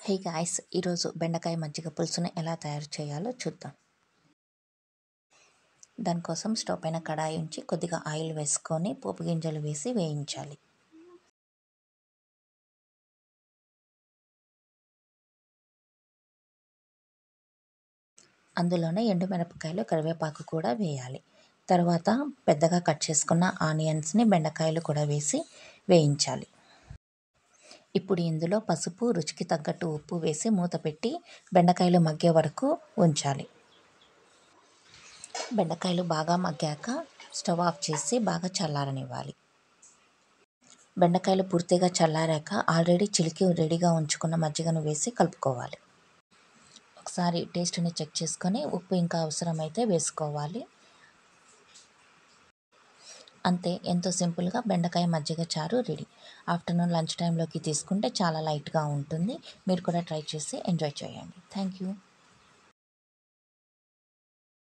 Hey guys, ఈరోజు బెండకాయ మజ్జిగ పులుసుని ఎలా తయారు చేయాలో చూద్దాం. దానికోసం స్టవ్ పైన కడాయి ఉంచి కొద్దిగా ఆయిల్ వేసుకొని పోపు గింజలు వేసి వేయించాలి. అందులోనే ఎండుమిరపకాయలు, కరివేపాకు కూడా వేయాలి. తర్వాత పెద్దగా కట్ చేసుకున్న ఆనియన్స్ని, బెండకాయలు కూడా వేసి వేయించాలి. ఇప్పుడు ఇందులో పసుపు, రుచికి తగ్గట్టు ఉప్పు వేసి మూత పెట్టి బెండకాయలు మగ్గే వరకు ఉంచాలి. బెండకాయలు బాగా మగ్గాక స్టవ్ ఆఫ్ చేసి బాగా చల్లారనివ్వాలి. బెండకాయలు పూర్తిగా చల్లారాక ఆల్రెడీ చిలికి రెడీగా ఉంచుకున్న మజ్జిగను వేసి కలుపుకోవాలి. ఒకసారి టేస్ట్ని చెక్ చేసుకొని ఉప్పు ఇంకా అవసరమైతే వేసుకోవాలి. అంతే, ఎంతో సింపుల్గా బెండకాయ మజ్జిగ చారు రెడీ. ఆఫ్టర్నూన్ లంచ్ టైంలోకి తీసుకుంటే చాలా లైట్గా ఉంటుంది. మీరు కూడా ట్రై చేసి ఎంజాయ్ చేయండి. Thank you.